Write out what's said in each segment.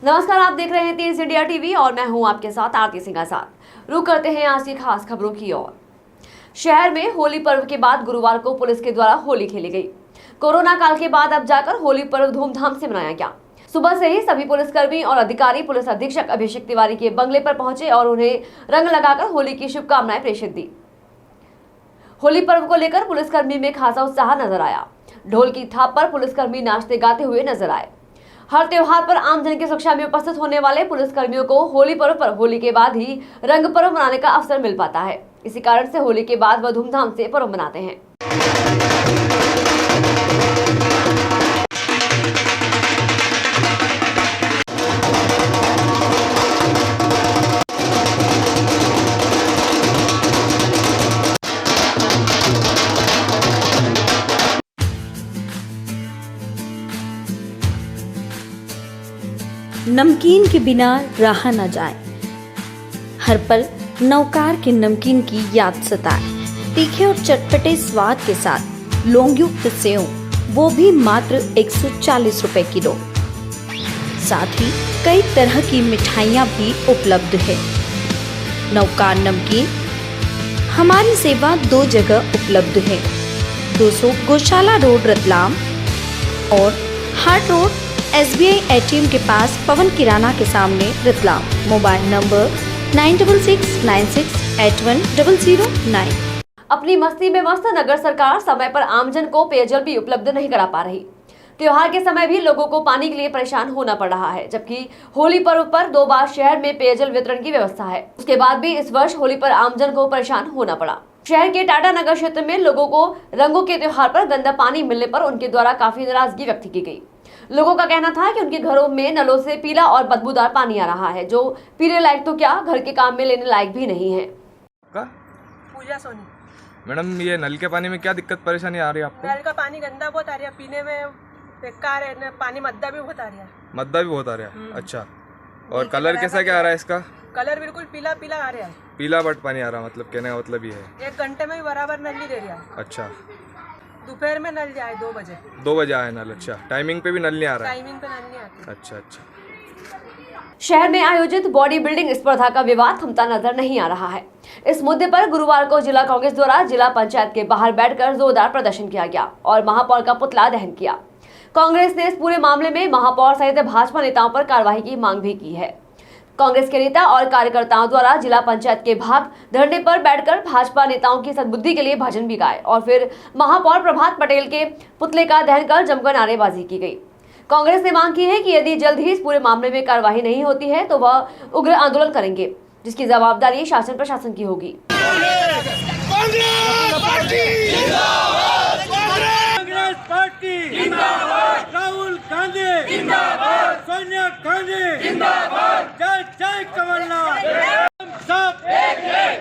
नमस्कार, आप देख रहे हैं तेज इंडिया टीवी और मैं हूं आपके साथ आरती सिंह आजाद। रुक करते हैं आज की खास खबरों की ओर। शहर में होली पर्व के बाद गुरुवार को पुलिस के द्वारा होली खेली गई। कोरोना काल के बाद अब जाकर होली पर्व धूमधाम से मनाया गया। सुबह से ही सभी पुलिसकर्मी और अधिकारी पुलिस अधीक्षक अभिषेक तिवारी के बंगले पर पहुंचे और उन्हें रंग लगाकर होली की शुभकामनाएं प्रेषित दी। होली पर्व को लेकर पुलिसकर्मी में खासा उत्साह नजर आया। ढोल की थाप पर पुलिसकर्मी नाचते गाते हुए नजर आए। हर त्योहार पर आमजन की सुरक्षा में उपस्थित होने वाले पुलिसकर्मियों को होली पर्व पर होली के बाद ही रंग पर्व मनाने का अवसर मिल पाता है। इसी कारण से होली के बाद वह धूमधाम से पर्व मनाते हैं। नमकीन के बिना रहा न जाए, हर पल नवकार के नमकीन की याद सताए। तीखे और चटपटे स्वाद के साथ लौंगयुक्त सेव, वो भी मात्र 140 रुपए किलो। साथ ही कई तरह की मिठाइयाँ भी उपलब्ध है। नवकार नमकीन हमारी सेवा 2 जगह उपलब्ध है, 200 गौशाला रोड रतलाम और हार्ट रोड SBI ATM के पास पवन किराना के सामने रतलाम। Mobile number 9696810009। अपनी मस्ती में मस्त नगर सरकार समय पर आमजन को पेयजल भी उपलब्ध नहीं करा पा रही। त्योहार के समय भी लोगों को पानी के लिए परेशान होना पड़ रहा है, जबकि होली पर्व पर 2 बार शहर में पेयजल वितरण की व्यवस्था है। उसके बाद भी इस वर्ष होली पर आमजन को परेशान होना पड़ा। शहर के टाटा नगर क्षेत्र में लोगों को रंगों के त्योहार पर गंदा पानी मिलने पर उनके द्वारा काफी नाराजगी व्यक्त की गई। लोगों का कहना था कि उनके घरों में नलों से पीला और बदबूदार पानी आ रहा है, जो पीने लायक तो क्या घर के काम में लेने लायक भी नहीं है। पूजा सोनी। मैडम, ये नल के पानी में क्या दिक्कत परेशानी आ रही है आपको? नल का पानी गंदा बहुत आ रहा है, पीने में बेकार है, पानी मद्दा भी बहुत आ रहा है। मद्दा भी बहुत आ रहा है? अच्छा। और कलर कैसा क्या आ रहा है इसका? कलर बिल्कुल पीला पीला आ रहा है। पीला बट पानी आ रहा, मतलब कहने का मतलब ये है 1 घंटे में भी बराबर नल नहीं दे रहा है। अच्छा। दोपहर में नल जाए 2 बजे। 2 बजे आए नल? अच्छा। टाइमिंग पे भी नल नहीं आ रहा है? टाइमिंग पे नल नहीं आती। अच्छा अच्छा। शहर में आयोजित बॉडी बिल्डिंग स्पर्धा का विवाद थमता नजर नहीं आ रहा है। इस मुद्दे पर गुरुवार को जिला कांग्रेस द्वारा जिला पंचायत के बाहर बैठकर जोरदार प्रदर्शन किया गया और महापौर का पुतला दहन किया। कांग्रेस ने इस पूरे मामले में महापौर सहित भाजपा नेताओं पर कार्रवाई की मांग भी की है। कांग्रेस के नेता और कार्यकर्ताओं द्वारा जिला पंचायत के भाग धरने पर बैठकर भाजपा नेताओं की सद्बुद्धि के लिए भजन भी गाए और फिर महापौर प्रभात पटेल के पुतले का दहन कर जमकर नारेबाजी की गई। कांग्रेस ने मांग की है कि यदि जल्द ही इस पूरे मामले में कार्रवाई नहीं होती है तो वह उग्र आंदोलन करेंगे, जिसकी जवाबदारी शासन प्रशासन की होगी। राहुल गांधी जिंदाबाद, सोनिया गांधी जिंदाबाद, जय जय कमलनाथ, सब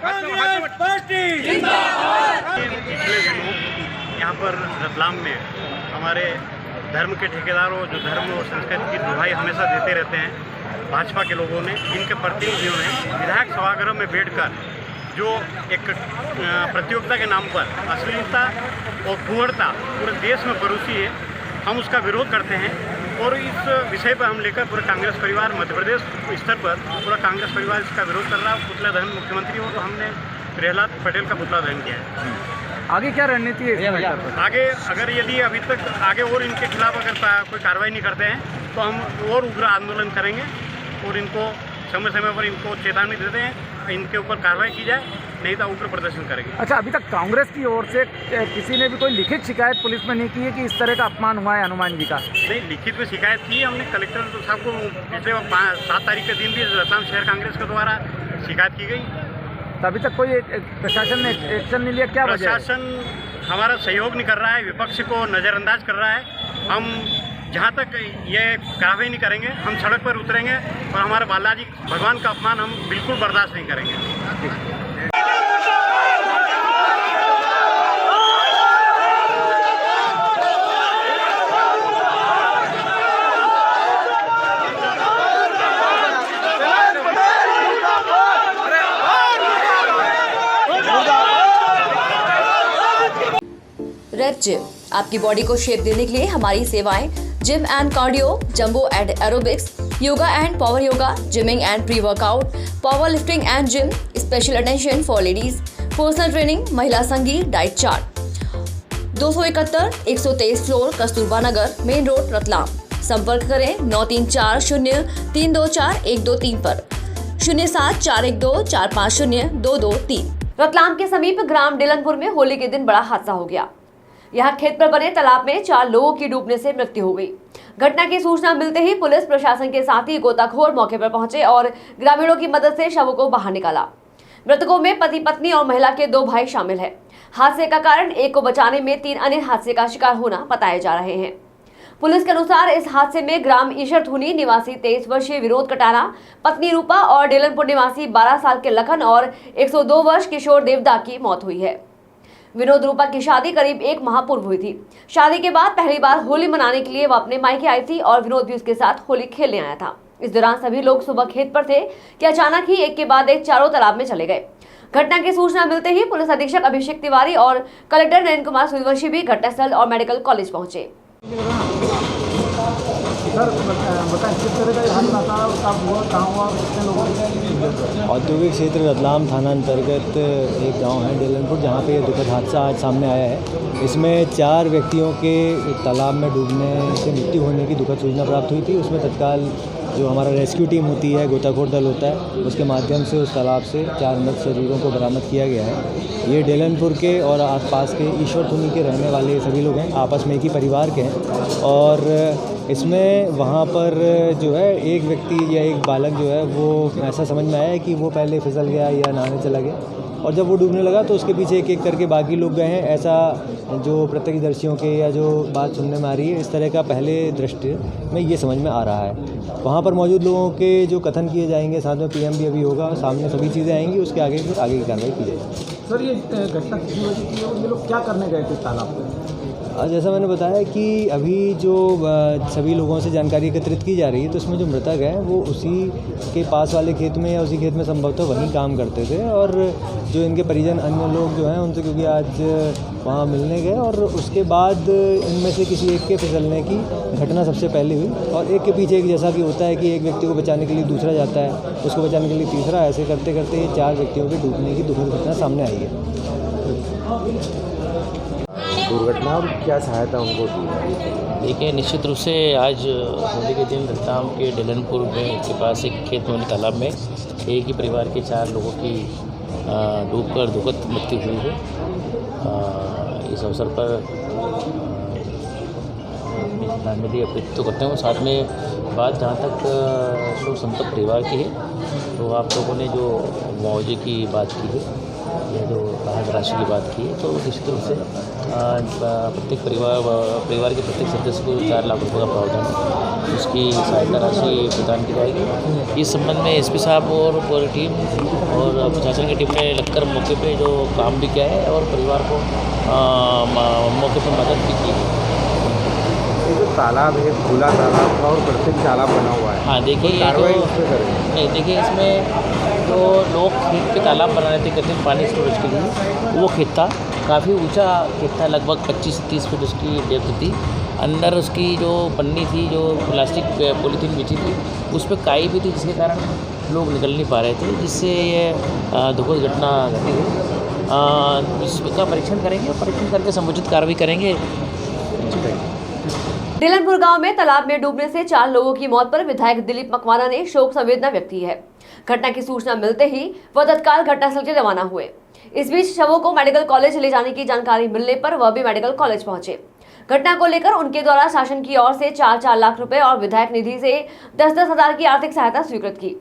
कांग्रेस पार्टी जिंदाबाद। पिछले दिनों यहाँ पर रतलाम में हमारे धर्म के ठेकेदारों जो धर्म और संस्कृति की दुहाई हमेशा देते रहते हैं, भाजपा के लोगों ने, इनके प्रतिनिधियों ने विधायक सभागृह में बैठकर जो एक प्रतियोगिता के नाम पर अश्लीलता और कुंवरता पूरे देश में परोसी है, हम उसका विरोध करते हैं। और इस विषय पर हम लेकर पूरे कांग्रेस परिवार मध्य प्रदेश स्तर पर पूरा कांग्रेस परिवार इसका विरोध कर रहा है। पुतला दहन मुख्यमंत्री हो तो हमने प्रहलाद पटेल का पुतला दहन किया है। आगे क्या रणनीति है? आगे अगर यदि अभी तक आगे और इनके खिलाफ अगर कोई कार्रवाई नहीं करते हैं तो हम और उग्र आंदोलन करेंगे और इनको समय समय पर इनको चेतावनी देते हैं, इनके ऊपर कार्रवाई की जाए, नहीं तो उग्र प्रदर्शन करेंगे। अच्छा, अभी तक कांग्रेस की ओर से किसी ने भी कोई लिखित शिकायत पुलिस में नहीं की है कि इस तरह का अपमान हुआ है हनुमान जी का? नहीं, लिखित में शिकायत की है हमने कलेक्टर साहब को। पिछले 7 तारीख के दिन भी रतलाम शहर कांग्रेस के द्वारा शिकायत की गई। तो अभी तक कोई प्रशासन ने एक्शन नहीं लिया? क्या प्रशासन हमारा सहयोग नहीं कर रहा है, विपक्ष को नज़रअंदाज कर रहा है। हम जहाँ तक ये कार्रवाई नहीं करेंगे हम सड़क पर उतरेंगे और हमारे बालाजी भगवान का अपमान हम बिल्कुल बर्दाश्त नहीं करेंगे। रेड जिम आपकी बॉडी को शेप देने के लिए हमारी सेवाएं gym and cardio, jumbo and aerobics, yoga and power yoga, gymming and pre-workout, power lifting and gym, special attention for ladies, personal training, महिला संगीत, डाइट चार्ट। 271 फ्लोर, कस्तूरबा नगर, मेन रोड, रतलाम। संपर्क करें 9340324123 पर 07412450223। रतलाम के समीप ग्राम डेलनपुर में होली के दिन बड़ा हादसा हो गया। यहाँ खेत पर बने तालाब में 4 लोगों की डूबने से मृत्यु हो गई। घटना की सूचना मिलते ही पुलिस प्रशासन के साथ ही गोताखोर मौके पर पहुंचे और ग्रामीणों की मदद से शवों को बाहर निकाला। मृतकों में पति पत्नी और महिला के 2 भाई शामिल हैं। हादसे का कारण एक को बचाने में 3 अन्य हादसे का शिकार होना बताए जा रहे हैं। पुलिस के अनुसार इस हादसे में ग्राम ईशरथुनी निवासी 23 वर्षीय विनोद कटाना, पत्नी रूपा और डेलनपुर निवासी 12 साल के लखन और 102 वर्ष किशोर देवदा की मौत हुई है। विनोद रूपा की शादी करीब 1 माह पूर्व हुई थी। शादी के बाद पहली बार होली मनाने के लिए वह अपने मायके आई थी और विनोद भी उसके साथ होली खेलने आया था। इस दौरान सभी लोग सुबह खेत पर थे कि अचानक ही एक के बाद एक चारों तालाब में चले गए। घटना की सूचना मिलते ही पुलिस अधीक्षक अभिषेक तिवारी और कलेक्टर नयन कुमार सूर्यवंशी भी घटनास्थल और मेडिकल कॉलेज पहुंचे। औद्योगिक क्षेत्र रतलाम थाना अंतर्गत एक गांव है डेलनपुर, जहां पे ये दुखद हादसा आज सामने आया है। इसमें 4 व्यक्तियों के तालाब में डूबने से मृत्यु होने की दुखद सूचना प्राप्त हुई थी। उसमें तत्काल जो हमारा रेस्क्यू टीम होती है, गोताखोर दल होता है, उसके माध्यम से उस तालाब से 4 मृत शरीरों को बरामद किया गया है। ये डेलनपुर के और आसपास के ईश्वरथुनी के रहने वाले सभी लोग हैं, आपस में एक ही परिवार के हैं। और इसमें वहाँ पर जो है एक व्यक्ति या एक बालक जो है वो ऐसा समझ में आया है कि वो पहले फिसल गया या नहाने चला गया, और जब वो डूबने लगा तो उसके पीछे एक एक करके बाकी लोग गए हैं। ऐसा जो प्रत्यक्षदर्शियों के या जो बात सुनने में आ रही है, इस तरह का पहले दृष्टि में ये समझ में आ रहा है। वहाँ पर मौजूद लोगों के जो कथन किए जाएंगे, साथ में PM भी अभी होगा, सामने सभी चीज़ें आएंगी, उसके आगे फिर आगे की कार्रवाई की जाएगी। सर, ये घटना कितनी बजे की है और ये लोग क्या करने गए थे तालाब में? जैसा मैंने बताया कि अभी जो सभी लोगों से जानकारी एकत्रित की जा रही है, तो इसमें जो मृतक है वो उसी के पास वाले खेत में या उसी खेत में संभवतः वहीं काम करते थे, और जो इनके परिजन अन्य लोग जो हैं उनसे क्योंकि आज वहाँ मिलने गए, और उसके बाद इनमें से किसी एक के फिसलने की घटना सबसे पहले हुई, और एक के पीछे एक, जैसा कि होता है कि एक व्यक्ति को बचाने के लिए दूसरा जाता है, उसको बचाने के लिए तीसरा, ऐसे करते करते ये 4 व्यक्तियों के डूबने की दुखद घटना सामने आई है। दुर्घटना और क्या सहायता उनको दी? देखिए, निश्चित रूप से आज होली के दिन रतलाम के डेलनपुर में के पास एक खेत में तालाब में एक ही परिवार के 4 लोगों की डूबकर दुखद मृत्यु हुई है। इस अवसर पर श्रद्धांजलि अर्पित तो करते हैं। साथ में बात जहाँ तक शोक संतप्त परिवार की है, तो आप लोगों ने जो मुआवजे की बात की है या जो राहत राशि की बात की है, तो निश्चित रूप से प्रत्येक परिवार के प्रत्येक सदस्य को 4 लाख रुपये का प्रावधान है, उसकी सहायता राशि प्रदान की जाएगी। इस संबंध में SP साहब और पूरी टीम और प्रशासन की टीम ने लगकर मौके पे जो काम भी किया है और परिवार को मौके पर मदद भी की है। ये जो तालाब है, खुला तालाब था और प्रत्येक तालाब बना हुआ है। हाँ, देखिए ये तो नहीं, देखिए इसमें जो लोग खेत पे तालाब बना रहे थे कहते हैं पानी स्टोरेज के लिए, वो खेत था, काफ़ी ऊंचा खेत था, लगभग 25 से 30 फीट उसकी डेप्थ थी। अंदर उसकी जो पन्नी थी, जो प्लास्टिक पॉलीथीन बिछी थी, उस पर काई भी थी, जिसके कारण लोग निकल नहीं पा रहे थे, जिससे ये दुखद घटना घटी है। इसका परीक्षण करेंगे, परीक्षण करके समुचित कार्रवाई करेंगे। डेलनपुर गांव में तालाब में डूबने से 4 लोगों की मौत पर विधायक दिलीप मकवाना ने शोक संवेदना व्यक्त की है। घटना की सूचना मिलते ही वह तत्काल घटनास्थल के रवाना हुए। इस बीच शवों को मेडिकल कॉलेज ले जाने की जानकारी मिलने पर वह भी मेडिकल कॉलेज पहुंचे। घटना को लेकर उनके द्वारा शासन की ओर से 4-4 लाख रुपए और विधायक निधि से 10-10 हजार की आर्थिक सहायता स्वीकृत की।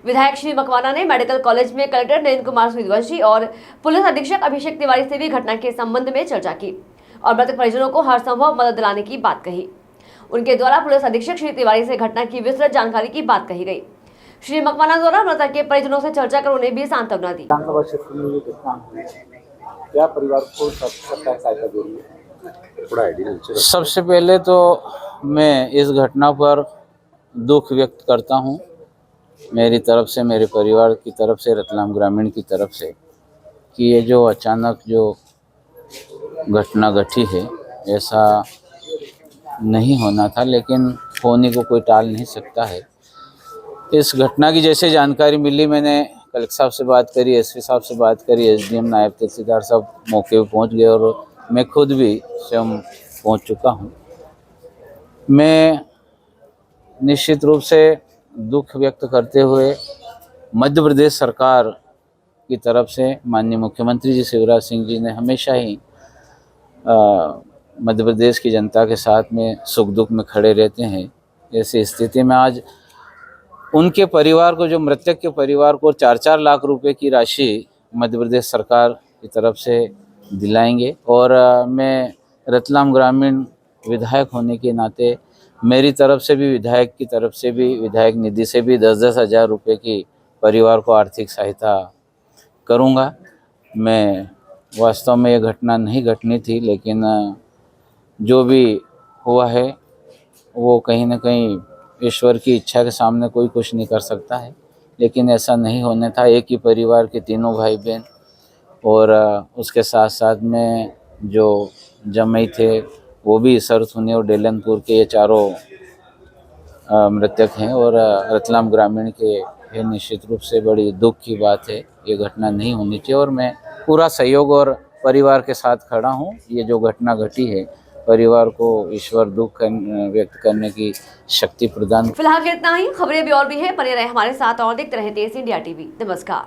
विधायक श्री मकवाना ने मेडिकल कॉलेज में कलेक्टर नयन कुमार सूर्यवंशी और पुलिस अधीक्षक अभिषेक तिवारी से भी घटना के संबंध में चर्चा की और मृतक परिजनों को हर संभव मदद दिलाने की बात कही। उनके द्वारा पुलिस अधीक्षक श्री तिवारी से घटना की विस्तृत जानकारी की बात कही गई। श्री मकवाना द्वारा मृतक के परिजनों से चर्चा कर उन्हें भी सांत्वना दी। क्या परिवार को सहायता दे रही है? सबसे पहले तो मैं इस घटना पर दुख व्यक्त करता हूं, मेरी तरफ से, मेरे परिवार की तरफ से, रतलाम ग्रामीण की तरफ से, कि ये जो अचानक जो घटना घटी है, ऐसा नहीं होना था, लेकिन होने को कोई टाल नहीं सकता है। इस घटना की जैसे जानकारी मिली, मैंने कलेक्टर साहब से बात करी, एसपी साहब से बात करी, एसडीएम नायब तहसीलदार साहब मौके पर पहुंच गए और मैं खुद भी स्वयं पहुंच चुका हूं। मैं निश्चित रूप से दुख व्यक्त करते हुए मध्य प्रदेश सरकार की तरफ से माननीय मुख्यमंत्री जी शिवराज सिंह जी ने हमेशा ही मध्य प्रदेश की जनता के साथ में सुख दुख में खड़े रहते हैं। ऐसी स्थिति में आज उनके परिवार को, जो मृतक के परिवार को 4-4 लाख रुपए की राशि मध्य प्रदेश सरकार की तरफ से दिलाएंगे। और मैं रतलाम ग्रामीण विधायक होने के नाते मेरी तरफ से भी, विधायक की तरफ से भी, विधायक निधि से भी 10-10 हज़ार रुपये की परिवार को आर्थिक सहायता करूंगा। मैं वास्तव में ये घटना नहीं घटनी थी, लेकिन जो भी हुआ है वो कहीं ना कहीं ईश्वर की इच्छा के सामने कोई कुछ नहीं कर सकता है, लेकिन ऐसा नहीं होने था। एक ही परिवार के तीनों भाई बहन और उसके साथ साथ में जो जमई थे वो भी सरथुनी और डेलनपुर के, ये चारों मृतक हैं और रतलाम ग्रामीण के। ये निश्चित रूप से बड़ी दुख की बात है, ये घटना नहीं होनी चाहिए और मैं पूरा सहयोग और परिवार के साथ खड़ा हूँ। ये जो घटना घटी है, परिवार को ईश्वर दुख व्यक्त करने की शक्ति प्रदान। फिलहाल इतना ही। खबरें भी और भी है, बने रहे हमारे साथ और देखते रहे तेज इंडिया टीवी। नमस्कार।